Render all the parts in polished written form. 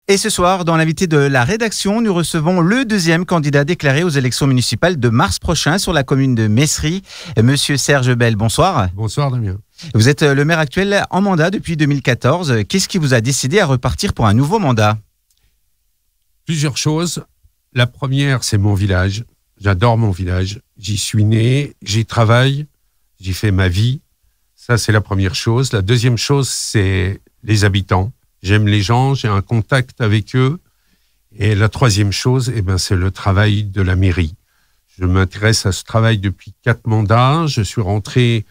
Et ce soir, dans l'invité de la rédaction, nous recevons le deuxième candidat déclaré aux élections municipales de mars prochain sur la commune de Messery, Monsieur Serge Bel. Bonsoir. Bonsoir Damien. Vous êtes le maire actuel en mandat depuis 2014. Qu'est-ce qui vous a décidé à repartir pour un nouveau mandat? Plusieurs choses. La première, c'est mon village. J'adore mon village. J'y suis né, j'y travaille, j'y fais ma vie. Ça, c'est la première chose. La deuxième chose, c'est les habitants. J'aime les gens, j'ai un contact avec eux. Et la troisième chose, c'est le travail de la mairie. Je m'intéresse à ce travail depuis 4 mandats. Je suis rentré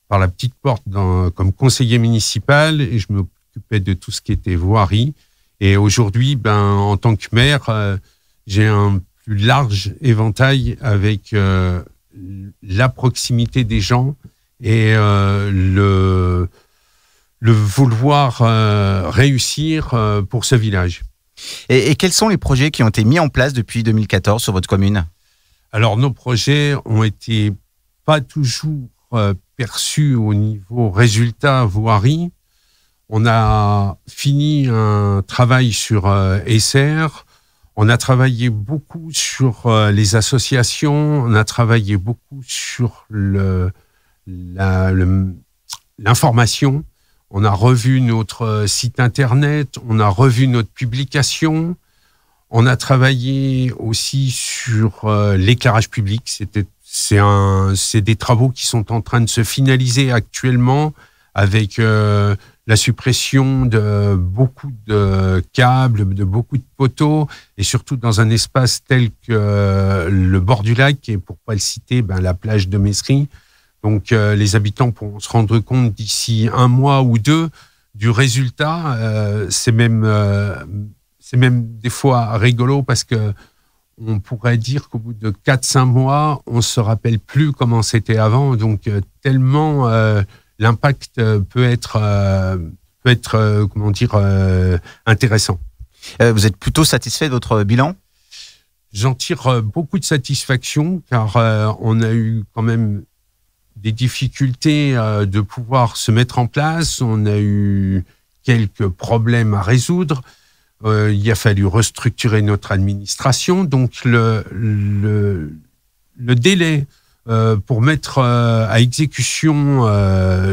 par la petite porte comme conseiller municipal et je m'occupais de tout ce qui était voirie. Et aujourd'hui, en tant que maire, j'ai un plus large éventail avec la proximité des gens et le vouloir réussir pour ce village. Et quels sont les projets qui ont été mis en place depuis 2014 sur votre commune? Alors, nos projets ont été pas toujours perçus au niveau résultat voirie. On a fini un travail sur SR. On a travaillé beaucoup sur les associations. On a travaillé beaucoup sur l'information. On a revu notre site internet, on a revu notre publication, on a travaillé aussi sur l'éclairage public. C'est des travaux qui sont en train de se finaliser actuellement avec la suppression de beaucoup de câbles, de beaucoup de poteaux et surtout dans un espace tel que le bord du lac et pour pas le citer, la plage de Messery. Donc, les habitants pourront se rendre compte d'ici 1 mois ou 2 du résultat. C'est même des fois rigolo parce que on pourrait dire qu'au bout de 4-5 mois, on se rappelle plus comment c'était avant. Donc, tellement l'impact peut être intéressant. Vous êtes plutôt satisfait de votre bilan? J'en tire beaucoup de satisfaction car on a eu quand même des difficultés de pouvoir se mettre en place. On a eu quelques problèmes à résoudre. Il a fallu restructurer notre administration. Donc, le délai pour mettre à exécution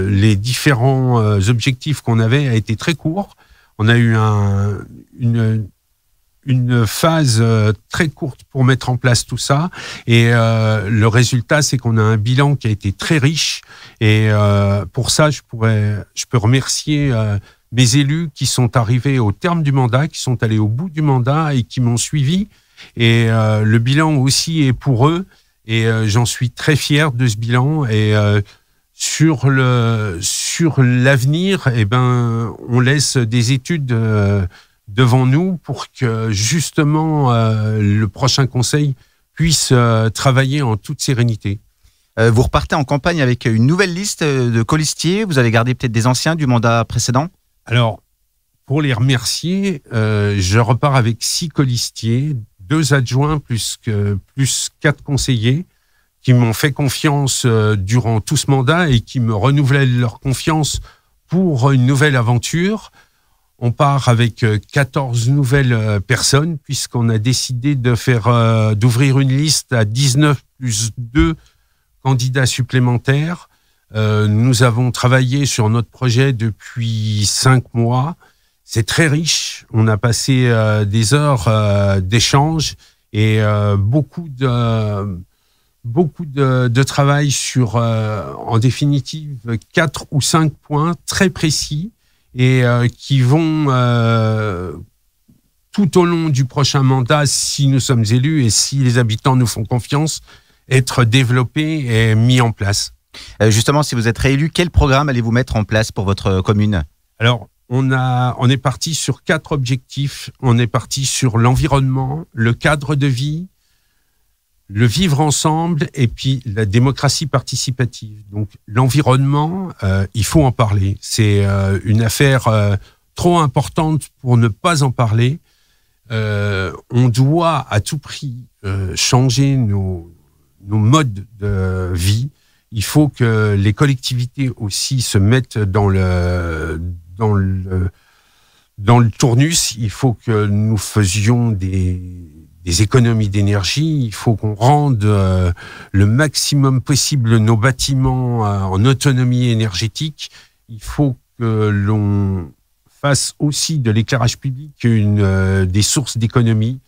les différents objectifs qu'on avait a été très court. On a eu une phase très courte pour mettre en place tout ça et le résultat c'est qu'on a un bilan qui a été très riche et pour ça je peux remercier mes élus qui sont arrivés au terme du mandat, qui sont allés au bout du mandat et qui m'ont suivi et le bilan aussi est pour eux et j'en suis très fier de ce bilan et sur l'avenir on laisse des études devant nous pour que justement le prochain conseil puisse travailler en toute sérénité. Vous repartez en campagne avec une nouvelle liste de colistiers. Vous allez garder peut-être des anciens du mandat précédent? Alors, pour les remercier, je repars avec 6 colistiers, 2 adjoints plus 4 conseillers qui m'ont fait confiance durant tout ce mandat et qui me renouvelaient leur confiance pour une nouvelle aventure. On part avec 14 nouvelles personnes puisqu'on a décidé d'ouvrir une liste à 19 plus 2 candidats supplémentaires. Nous avons travaillé sur notre projet depuis 5 mois. C'est très riche. On a passé des heures d'échange et beaucoup de travail sur, en définitive, 4 ou 5 points très précis et qui vont tout au long du prochain mandat, si nous sommes élus et si les habitants nous font confiance, être développés et mis en place. Justement, si vous êtes réélu, quel programme allez-vous mettre en place pour votre commune? Alors, on est parti sur 4 objectifs. On est parti sur l'environnement, le cadre de vie, le vivre ensemble et puis la démocratie participative. Donc l'environnement, il faut en parler. C'est une affaire trop importante pour ne pas en parler. On doit à tout prix changer nos modes de vie. Il faut que les collectivités aussi se mettent dans Dans le tournus, il faut que nous faisions des économies d'énergie. Il faut qu'on rende le maximum possible nos bâtiments en autonomie énergétique. Il faut que l'on fasse aussi de l'éclairage public des sources d'économie.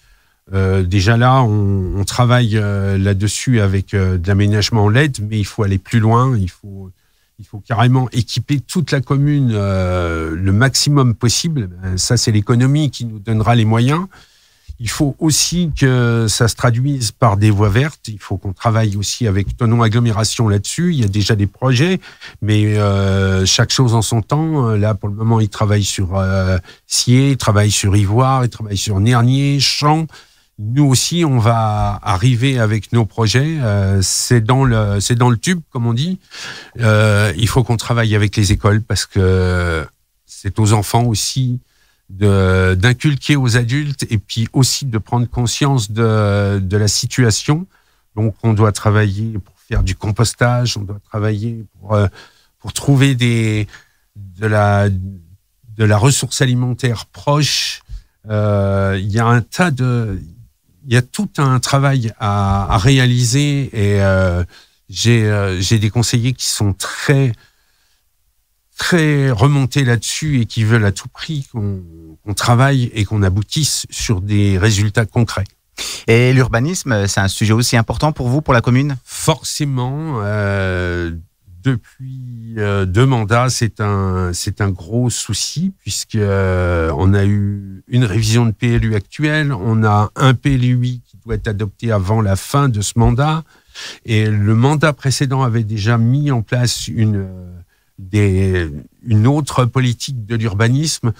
Déjà là, on travaille là-dessus avec de l'aménagement en LED, mais il faut aller plus loin. Il faut carrément équiper toute la commune le maximum possible. Ça, c'est l'économie qui nous donnera les moyens. Il faut aussi que ça se traduise par des voies vertes. Il faut qu'on travaille aussi avec Thonon Agglomération là-dessus. Il y a déjà des projets, mais chaque chose en son temps. Là, pour le moment, ils travaillent sur Scié, ils travaillent sur Ivoire, ils travaillent sur Nernier, Champs. Nous aussi, on va arriver avec nos projets. C'est dans le tube, comme on dit. Il faut qu'on travaille avec les écoles parce que c'est aux enfants aussi d'inculquer aux adultes et puis aussi de prendre conscience de la situation. Donc, on doit travailler pour faire du compostage, on doit travailler pour trouver de la ressource alimentaire proche. Il y a tout un travail à réaliser et j'ai des conseillers qui sont très remontés là-dessus et qui veulent à tout prix qu'on travaille et qu'on aboutisse sur des résultats concrets. Et l'urbanisme, c'est un sujet aussi important pour vous, pour la commune ? Forcément, depuis 2 mandats, c'est un gros souci puisque on a eu une révision de PLU actuelle, on a un PLUI qui doit être adopté avant la fin de ce mandat et le mandat précédent avait déjà mis en place une autre politique de l'urbanisme.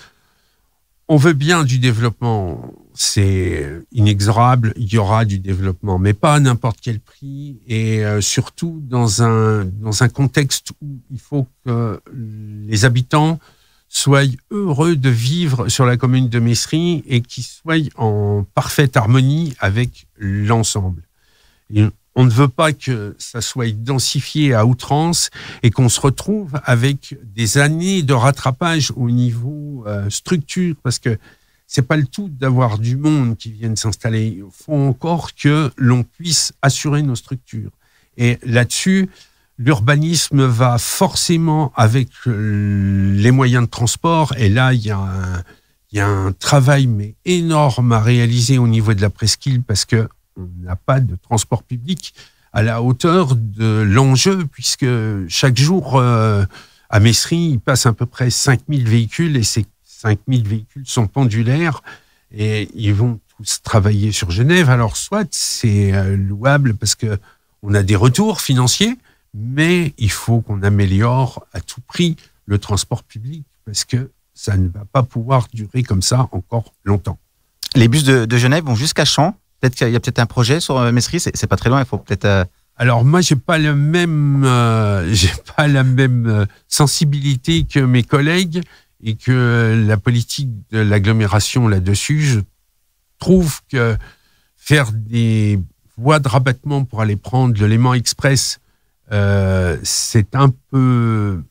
On veut bien du développement, c'est inexorable, il y aura du développement, mais pas à n'importe quel prix et surtout dans un contexte où il faut que les habitants soient heureux de vivre sur la commune de Mestry et qu'ils soient en parfaite harmonie avec l'ensemble. Et on ne veut pas que ça soit densifié à outrance et qu'on se retrouve avec des années de rattrapage au niveau structure, parce que c'est pas le tout d'avoir du monde qui vienne s'installer. Il faut encore que l'on puisse assurer nos structures. Et là-dessus, l'urbanisme va forcément avec les moyens de transport. Et là, il y a un travail mais énorme à réaliser au niveau de la presqu'île parce que on n'a pas de transport public à la hauteur de l'enjeu, puisque chaque jour, à Mestry, il passe à peu près 5000 véhicules, et ces 5000 véhicules sont pendulaires, et ils vont tous travailler sur Genève. Alors, soit c'est louable parce que on a des retours financiers, mais il faut qu'on améliore à tout prix le transport public, parce que ça ne va pas pouvoir durer comme ça encore longtemps. Les bus de Genève vont jusqu'à Champs. Peut-être qu'il y a peut-être un projet sur Mestry, c'est pas très loin, il faut peut-être... Alors moi, j'ai pas la même sensibilité que mes collègues et que la politique de l'agglomération là-dessus. Je trouve que faire des voies de rabattement pour aller prendre le Léman Express, c'est un peu...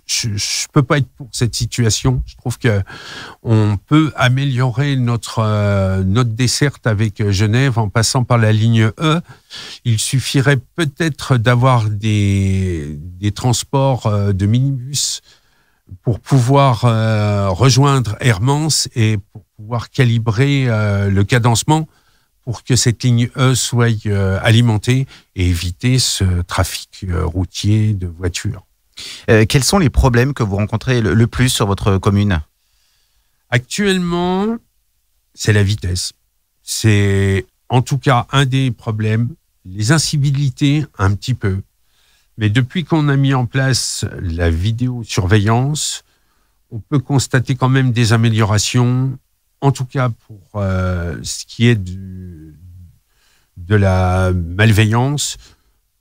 Je peux pas être pour cette situation. Je trouve que on peut améliorer notre desserte avec Genève en passant par la ligne E. Il suffirait peut-être d'avoir des transports de minibus pour pouvoir rejoindre Hermance et pour pouvoir calibrer le cadencement pour que cette ligne E soit alimentée et éviter ce trafic routier de voitures. Quels sont les problèmes que vous rencontrez le plus sur votre commune ? Actuellement, c'est la vitesse. C'est en tout cas un des problèmes. Les incivilités, un petit peu. Mais depuis qu'on a mis en place la vidéosurveillance, on peut constater quand même des améliorations, en tout cas pour ce qui est de la malveillance.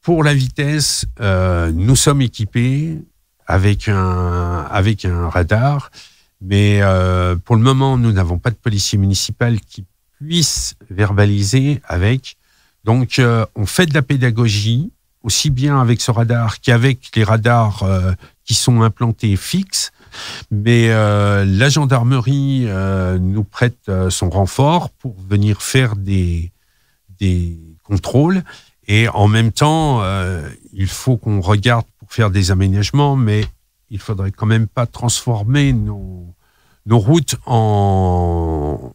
Pour la vitesse, nous sommes équipés avec un radar, mais pour le moment, nous n'avons pas de policier municipal qui puisse verbaliser avec. Donc, on fait de la pédagogie, aussi bien avec ce radar qu'avec les radars qui sont implantés fixes. Mais la gendarmerie nous prête son renfort pour venir faire des contrôles. Et en même temps, il faut qu'on regarde pour faire des aménagements, mais il faudrait quand même pas transformer nos routes en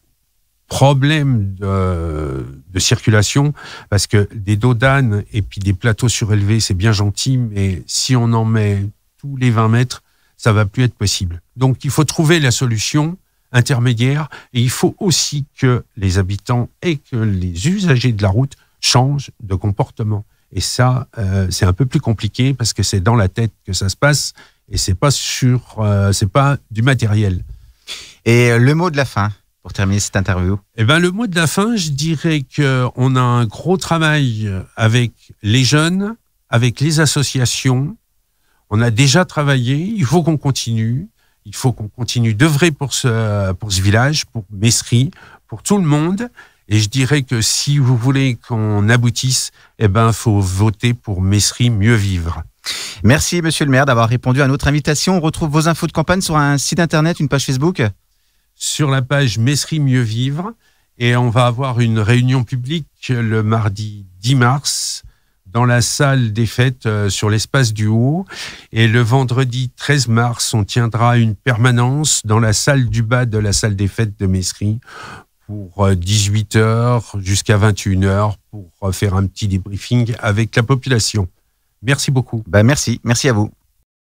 problème de circulation, parce que des dos d'âne et puis des plateaux surélevés, c'est bien gentil, mais si on en met tous les 20 mètres, ça va plus être possible. Donc, il faut trouver la solution intermédiaire, et il faut aussi que les habitants et que les usagers de la route changent de comportement. Et ça, c'est un peu plus compliqué parce que c'est dans la tête que ça se passe et c'est pas du matériel. Et le mot de la fin, pour terminer cette interview? Eh ben, le mot de la fin, je dirais qu'on a un gros travail avec les jeunes, avec les associations. On a déjà travaillé, il faut qu'on continue. Il faut qu'on continue d'œuvrer pour ce village, pour Mestry, pour tout le monde. Et je dirais que si vous voulez qu'on aboutisse, eh ben, faut voter pour Mestry Mieux Vivre. Merci, monsieur le maire, d'avoir répondu à notre invitation. On retrouve vos infos de campagne sur un site internet, une page Facebook? Sur la page Mestry Mieux Vivre. Et on va avoir une réunion publique le mardi 10 mars dans la salle des fêtes sur l'espace du Haut. Et le vendredi 13 mars, on tiendra une permanence dans la salle du bas de la salle des fêtes de Mestry pour 18h jusqu'à 21h pour faire un petit débriefing avec la population. Merci beaucoup. Merci à vous.